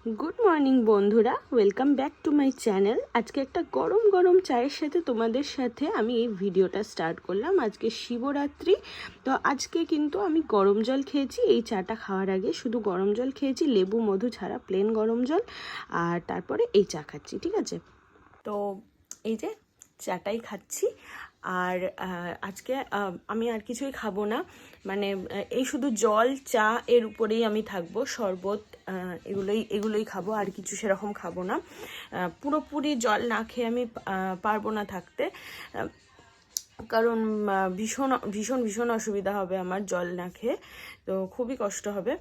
Good morning বন্ধুরা, welcome back to my channel. আজকে একটা গরম গরম চায়ের সাথে তোমাদের সাথে আমি এই ভিডিওটা স্টার্ট করলাম। আজকে শিবরাত্রি, তো আজকে কিন্তু আমি গরম জল খেয়েছি। এই চাটা খাওয়ার আগে শুধু গরম জল খেয়েছি, লেবু মধু ছাড়া প্লেন গরম জল, আর তারপরে এই চা খাচ্ছি, ঠিক আছে? তো এই যে চাটাই খাচ্ছি। আর আজকে আমি আর কিছুই খাবো না, মানে এই শুধু জল চা এর উপরেই আমি থাকবো। শরবত এগুলোই খাবো, আর কিছু সেরকম খাবো না। পুরোপুরি জল না খেয়ে আমি পারবো না থাকতে, কারণ ভীষণ ভীষণ ভীষণ অসুবিধা হবে আমার জল না খেয়ে, তো খুবই কষ্ট হবে।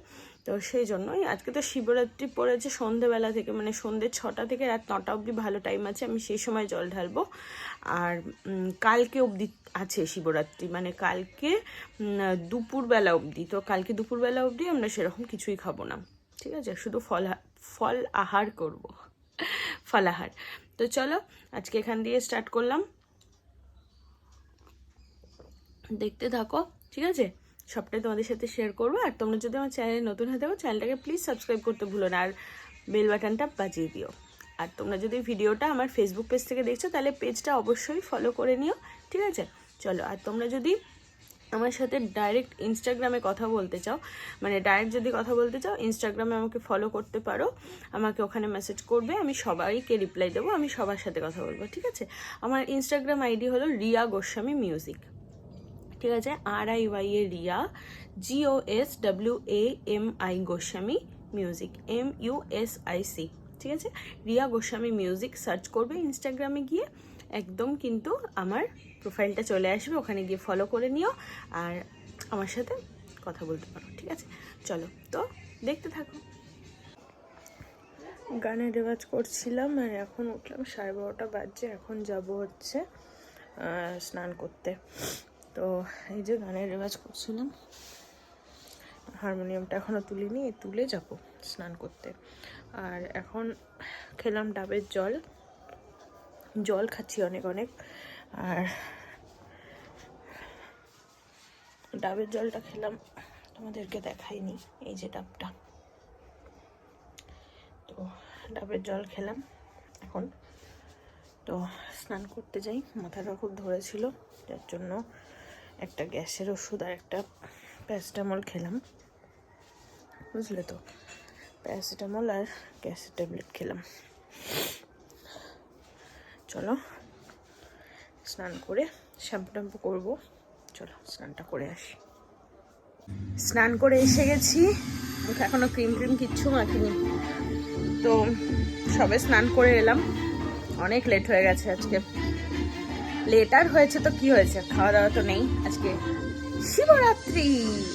তো সেই জন্যই আজকে তো শিবরাত্রি পড়েছে সন্ধেবেলা থেকে, মানে সন্ধে 6টা থেকে রাত 9টা অবধি ভালো টাইম আছে, আমি সেই সময় জল ঢালবো। আর কালকে অবধি আছে শিবরাত্রি, মানে কালকে দুপুরবেলা অবধি। তো কালকে দুপুরবেলা অবধি আমরা সেরকম কিছুই খাবো না, ঠিক আছে? শুধু ফল আহার করব, ফলাহার। তো চলো আজকে এখান দিয়ে স্টার্ট করলাম, দেখতে থাকো, ঠিক আছে? সবটাই তোমাদের সাথে শেয়ার করবো। আর তোমরা যদি আমার চ্যানেলে নতুন হয়ে থাকো, চ্যানেলটাকে প্লিজ সাবস্ক্রাইব করতে ভুলো না, আর বেল বাটনটা বাজিয়ে দিও। আর তোমরা যদি ভিডিওটা আমার ফেসবুক পেজ থেকে দেখছো, তাহলে পেজটা অবশ্যই ফলো করে নিও, ঠিক আছে? চলো, আর তোমরা যদি আমার সাথে ডাইরেক্ট ইনস্টাগ্রামে কথা বলতে চাও, মানে ডাইরেক্ট যদি কথা বলতে চাও, ইনস্টাগ্রামে আমাকে ফলো করতে পারো, আমাকে ওখানে মেসেজ করবে, আমি সবাইকে রিপ্লাই দেবো, আমি সবার সাথে কথা বলবো, ঠিক আছে? আমার ইনস্টাগ্রাম আইডি হলো রিয়া গোস্বামী মিউজিক, ঠিক আছে? RIY Riya, GOSWAMI Goswami music, MUSIC, ঠিক আছে? রিয়া গোস্বামী মিউজিক সার্চ করবে ইনস্টাগ্রামে গিয়ে, একদম কিন্তু আমার প্রোফাইলটা চলে আসবে, ওখানে গিয়ে ফলো করে নিও আর আমার সাথে কথা বলতে পারো, ঠিক আছে? চলো, তো দেখতে থাকো। গানের রেওয়াজ করছিলাম, আর এখন উঠলাম 12:30 বাজছে। এখন যাব হচ্ছে স্নান করতে। তো এই যে গানের রেওয়াজ করছিলাম, হারমোনিয়ামটা এখনও তুলিনি, তুলে যাব স্নান করতে। আর এখন খেলাম ডাবের জল খাচ্ছি অনেক অনেক। আর ডাবের জলটা খেলাম, তোমাদেরকে দেখাইনি, এই যে ডাবটা। তো ডাবের জল খেলাম এখন। তো স্নান করতে যাই, মাথাটা খুব ধরেছিল, যার জন্য একটা গ্যাসের ওষুধ আর একটা প্যারাসিটামল খেলাম, বুঝলে তো? প্যারাসিটামল আর গ্যাসের ট্যাবলেট খেলাম। চলো স্নান করে শ্যাম্পু ট্যাম্পু করবো, চলো স্নানটা করে আসি। স্নান করে এসে গেছি, এখনো ক্রিম কিচ্ছু মাখিনি। তো সবে স্নান করে এলাম, অনেক লেট হয়ে গেছে আজকে। লেট আর হয়েছে তো কি হয়েছে, খাওয়া দাওয়া তো নেই আজকে, শিবরাত্রি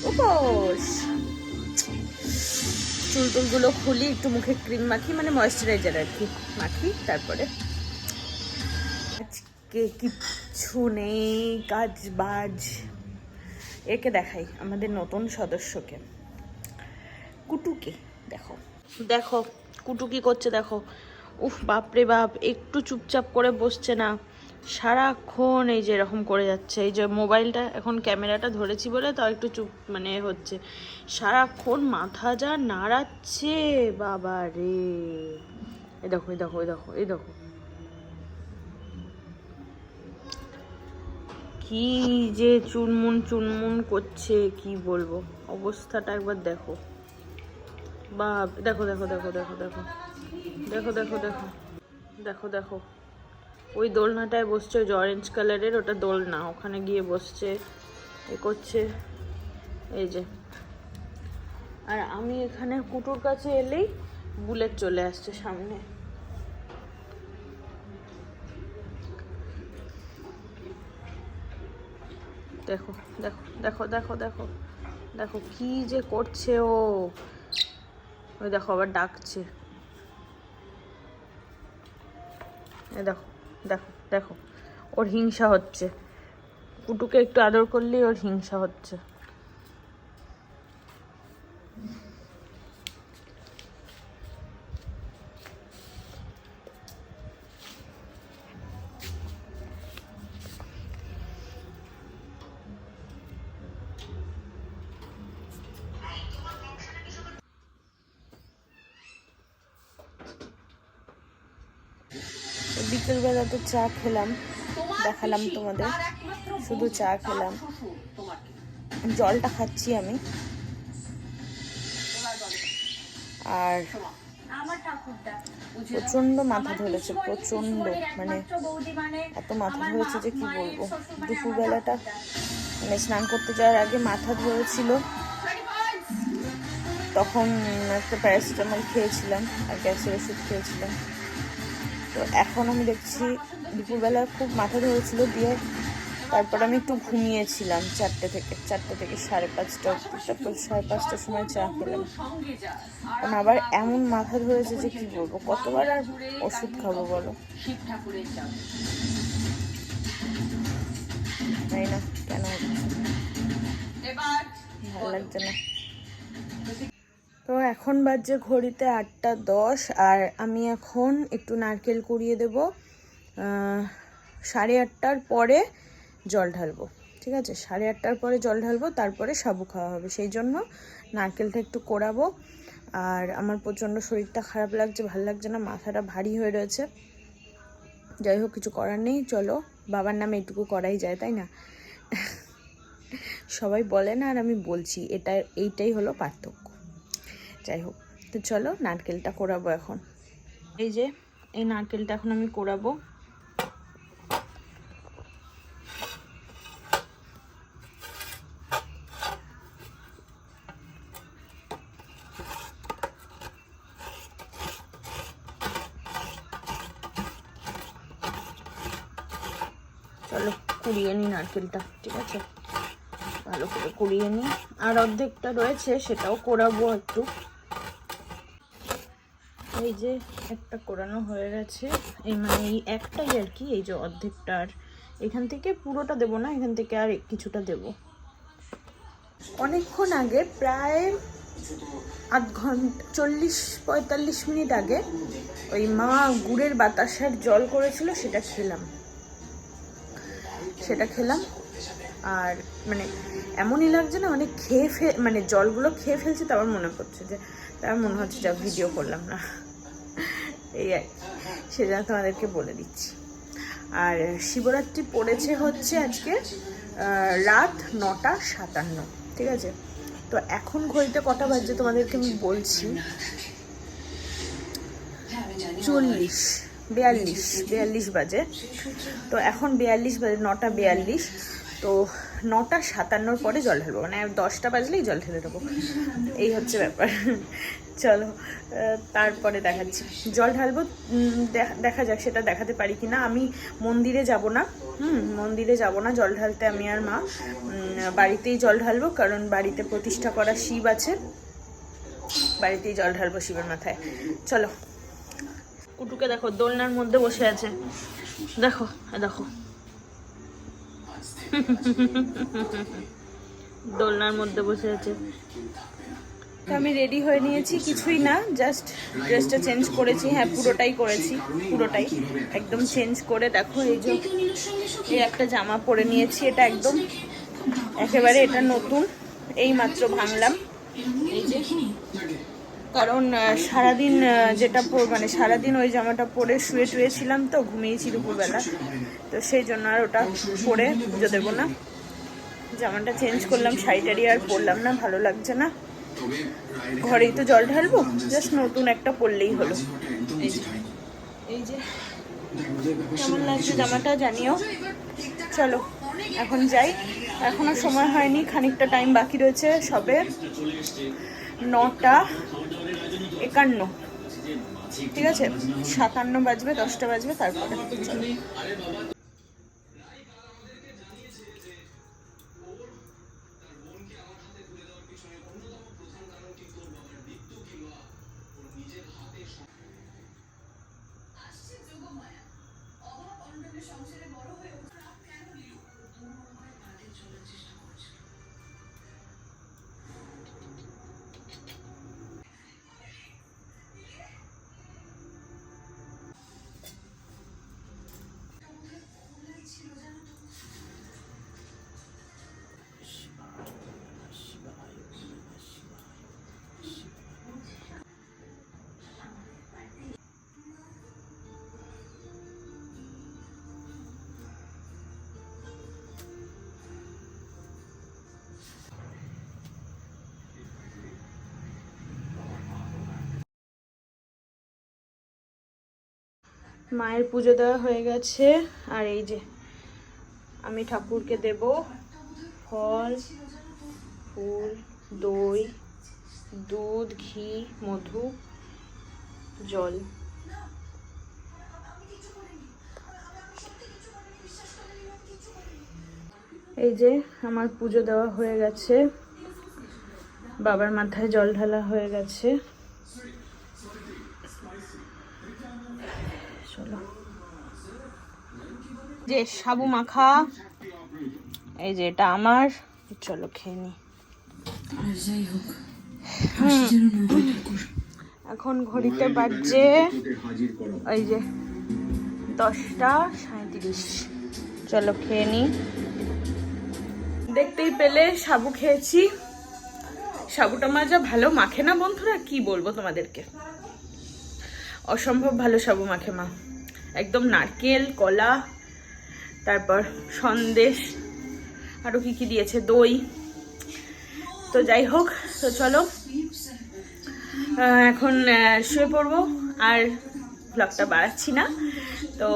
উপোস। চুলটুলগুলো খুলি, একটু মুখে ক্রিম মাখি, মানে ময়েশ্চারাইজার আর কি মাখি, তারপরে আজকে কিচ্ছু নেই কাজ বাজ। একে দেখাই, আমাদের নতুন সদস্যকে, কুটুকে দেখো, দেখো কুটু কি করছে দেখো। উফ বাপরে বাপ, একটু চুপচাপ করে বসছে না, সারাক্ষণ এই যে এরকম করে যাচ্ছে। এই যে মোবাইলটা এখন ক্যামেরাটা ধরেছি বলে তো একটু চুপ মানে হচ্ছে, সারাক্ষণ মাথা যা নাড়াচ্ছে, বাবা রে। এই দেখো এই দেখো এই দেখো এই দেখো, কি যে চুনমুন করছে, কি বলবো, অবস্থাটা একবার দেখো। বাপ, দেখো দেখো দেখো দেখো দেখো দেখো দেখো দেখো দেখো দেখো, ওই দোলনাটায় বসছে, ওই যে অরেঞ্জ কালারের, ওটা দোলনা, ওখানে গিয়ে বসছে, এ করছে, এই যে। আর আমি এখানে কুটুর কাছে এলেই বুলেট চলে আসছে সামনে। দেখো দেখো দেখো দেখো দেখো দেখো কি যে করছে ও, ওই দেখো আবার ডাকছে, দেখো দেখো দেখো, ওর হিংসা হচ্ছে, কুটুকে একটু আদর করলেই ওর হিংসা হচ্ছে। বিকেলবেলা তো চা খেলাম, দেখালাম তোমাদের, শুধু চা খেলাম, জলটা খাচ্ছি আমি। আর প্রচন্ড মাথা ধরেছে, প্রচন্ড, মানে এত মাথা ধরেছে যে কি বলবো। দুপুরবেলাটা মানে স্নান করতে যাওয়ার আগে মাথা ধরেছিল, তখন একটা প্যারাসিটামল খেয়েছিলাম আর গ্যাসের ওষুধ খেয়েছিলাম। তো এখন আমি দেখছি দুপুরবেলা খুব মাথা ধরেছিল, দিয়ে তারপর আমি একটু ঘুমিয়েছিলাম 4টে থেকে 5:30, তারপর 5:30টার সময় চা খেলাম। কারণ আবার এমন মাথা ধরেছে যে কি বলবো, কতবার আর ওষুধ খাবো বলো, তাই না? কেন ভালো লাগছে না। তো এখন বাজে ঘড়িতে 8:10, আর আমি এখন একটু নারকেল কুড়িয়ে দেবো। 8:30টার পরে জল ঢালবো, ঠিক আছে? 8:30টার পরে জল ঢালবো, তারপরে সাবু খাওয়া হবে, সেই জন্য নারকেলটা একটু কোড়াবো। আর আমার প্রচণ্ড শরীরটা খারাপ লাগছে, ভালো লাগছে না, মাথাটা ভারী হয়ে রয়েছে। যাই হোক, কিছু করার নেই, চলো, বাবার নামে এইটুকু করাই যায়, তাই না? সবাই বলে না, আর আমি বলছি, এইটাই হলো পার্থক্য। যাই হোক, তো চলো নারকেলটা কোড়াবো এখন। এই যে এই নারকেলটা এখন আমি কোড়াবো। চলো কুড়িয়ে নিই নারকেলটা, ঠিক আছে? ভালো করে কুড়িয়ে নিই। আর অর্ধেকটা রয়েছে, সেটাও কোড়াবো একটু। এই যে একটা কোড়ানো হয়ে গেছে, এই মানে এই একটাই আর কি, এই যে অর্ধেকটা। আর এখান থেকে পুরোটা দেবো না, এখান থেকে আর কিছুটা দেব। অনেকক্ষণ আগে, প্রায় আধ ঘন্টা 40-45 মিনিট আগে, ওই মা গুড়ের বাতাসার জল করেছিল, সেটা খেলাম। আর মানে এমনই লাগছে না, অনেক মানে জলগুলো খেয়ে ফেলছে, তারপর মনে পড়ছে যে, তারপর মনে হচ্ছে যা ভিডিও করলাম না, এই আর সেটা তোমাদেরকে বলে দিচ্ছি। আর শিবরাত্রি পড়েছে হচ্ছে আজকে রাত 9:57, ঠিক আছে? তো এখন ঘড়িতে কটা বাজছে তোমাদেরকে আমি বলছি, 42 বাজে। তো এখন 42 বাজে, 9:42। তো 9:57 পরে জল ঢালবো, মানে 10টা বাজলেই জল ঢেলে দেবো, এই হচ্ছে ব্যাপার। চলো তারপরে দেখাচ্ছি, জল ঢালবো, দেখা যাক সেটা দেখাতে পারি কিনা। আমি মন্দিরে যাব না, মন্দিরে যাব না জল ঢালতে, আমি আর মা বাড়িতেই জল ঢালবো, কারণ বাড়িতে প্রতিষ্ঠা করা শিব আছে, বাড়িতেই জল ঢালবো শিবের মাথায়। চলো, কুটুকে দেখো দোলনার মধ্যে বসে আছে, দেখো দেখো, দোলনার মধ্যে বসে আছে। আমি রেডি হয়ে নিয়েছি, কিছুই না, জাস্ট ড্রেসটা চেঞ্জ করেছি। হ্যাঁ, পুরোটাই করেছি, পুরোটাই একদম চেঞ্জ করে দেখো, এই যে এই একটা জামা পরে নিয়েছি, এটা একদম একেবারে এটা নতুন, এই মাত্র ভাঙলাম। এই যে, কারণ সারাদিন যেটা মানে সারাদিন ওই জামাটা পরে শুয়েছিলাম, তো ঘুমিয়েছি দুপুরবেলা, তো সেই জন্য আর ওটা পরে পুজো দেবো না। জামাটা চেঞ্জ করলাম, শাড়িটারি আর পরলাম না, ভালো লাগছে না। ঘরেই তো জল ঢালবো, জাস্ট নতুন একটা পরলেই হলো। এই যে কেমন লাগছে জামাটা জানিও। চলো এখন যাই, এখনো সময় হয়নি, খানিকটা টাইম বাকি রয়েছে, সবে 9:51, ঠিক আছে? 57 বাজবে, 10টা বাজবে, তারপরে চলো। মায়ের পুজো দেওয়া হয়ে গেছে। আর এই যে আমি ঠাকুরকে দেব ফল, ফুল, দই, দুধ, ঘি, মধু, জল। এই যে আমার পুজো দেওয়া হয়ে গেছে, বাবার মাথায় জল ঢালা হয়ে গেছে। চলো, যে সাবু মাখা, এই যে এটা আমার, চলো খেয়ে নি। এখন ঘড়িতে বাজছে এই যে 10:37। চলো খেয়ে নি। দেখতেই পেলে সাবু খেয়েছি। সাবুটা আমার যা ভালো মাখে না বন্ধুরা, কি বলবো তোমাদেরকে, অসম্ভব ভালো সাবু মাখে মা। একদম নারকেল, কলা, তারপর সন্দেশ, আরো কি কি দিয়েছে, দই। তো যাই হোক, তো চলো এখন শুয়ে পড়বো, আর ব্লগটা বাড়াচ্ছি না। তো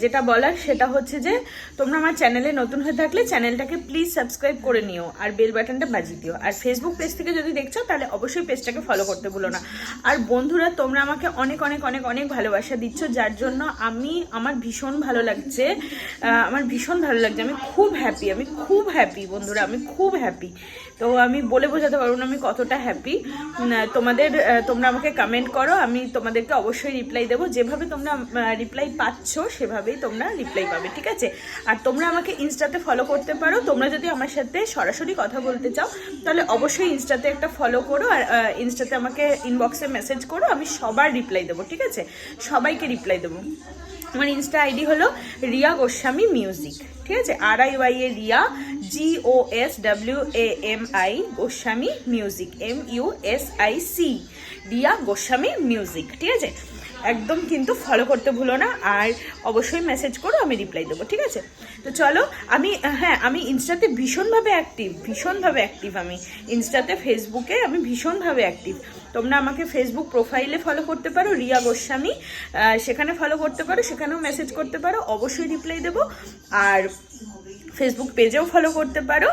যেটা বলার সেটা হচ্ছে যে তোমরা আমার চ্যানেলে নতুন হয়ে থাকলে চ্যানেলটাকে প্লিজ সাবস্ক্রাইব করে নিও, আর বেল বাটনটা বাজিয়ে দিও। আর ফেসবুক পেজ থেকে যদি দেখছো তাহলে অবশ্যই পেজটাকে ফলো করতে ভুলো না। আর বন্ধুরা, তোমরা আমাকে অনেক অনেক অনেক অনেক ভালোবাসা দিচ্ছ, যার জন্য আমার ভীষণ ভালো লাগছে। আমি খুব হ্যাপি বন্ধুরা, আমি খুব হ্যাপি। তো আমি বলে বোঝাতে পারবো না আমি কতটা হ্যাপি। তোমরা আমাকে কমেন্ট করো, আমি তোমাদেরকে অবশ্যই রিপ্লাই দেবো। যেভাবে তোমরা রিপ্লাই পাচ্ছ সেভাবেই তোমরা রিপ্লাই পাবে, ঠিক আছে? আর তোমরা আমাকে ইনস্টাতে ফলো করতে পারো। তোমরা যদি আমার সাথে সরাসরি কথা বলতে চাও তাহলে অবশ্যই ইনস্টাতে একটা ফলো করো, আর ইনস্টাতে আমাকে ইনবক্সে মেসেজ করো, আমি সবার রিপ্লাই দেবো, ঠিক আছে? সবাইকে রিপ্লাই দেবো। আমার ইনস্টা আইডি হলো রিয়া গোস্বামী মিউজিক, ঠিক আছে? RIYA Riya GOSWAMI Goswami music, MUSIC, Riya Goswami music, ঠিক আছে? একদম কিন্তু ফলো করতে ভুলো না, আর অবশ্যই মেসেজ করো, আমি রিপ্লাই দেবো, ঠিক আছে? তো চলো, আমি ইনস্টাতে ভীষণভাবে অ্যাক্টিভ। আমি ইনস্টাতে, ফেসবুকে আমি ভীষণভাবে অ্যাক্টিভ। তোমরা আমাকে ফেসবুক প্রোফাইলে ফলো করতে পারো, রিয়া গোস্বামী, সেখানে ফলো করতে পারো, সেখানেও মেসেজ করতে পারো, অবশ্যই রিপ্লাই দেবো। আর ফেসবুক পেজেও ফলো করতে পারো,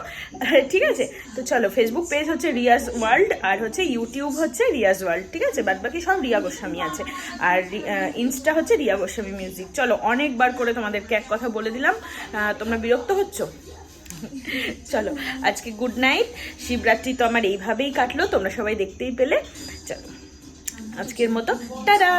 ঠিক আছে? তো চলো, ফেসবুক পেজ হচ্ছে রিয়াজ ওয়ার্ল্ড, আর হচ্ছে ইউটিউব হচ্ছে রিয়াজ ওয়ার্ল্ড, ঠিক আছে? বাদ বাকি সব রিয়া গোস্বামী আছে। আর ইনস্টা হচ্ছে রিয়া গোস্বামী মিউজিক। চলো, অনেকবার করে তোমাদেরকে এক কথা বলে দিলাম, তোমরা বিরক্ত হচ্ছ? চলো, আজকে গুড নাইট। শিবরাত্রি তো আমার এইভাবেই কাটলো, তোমরা সবাই দেখতেই পেলে। চলো, আজকের মতো টাটা।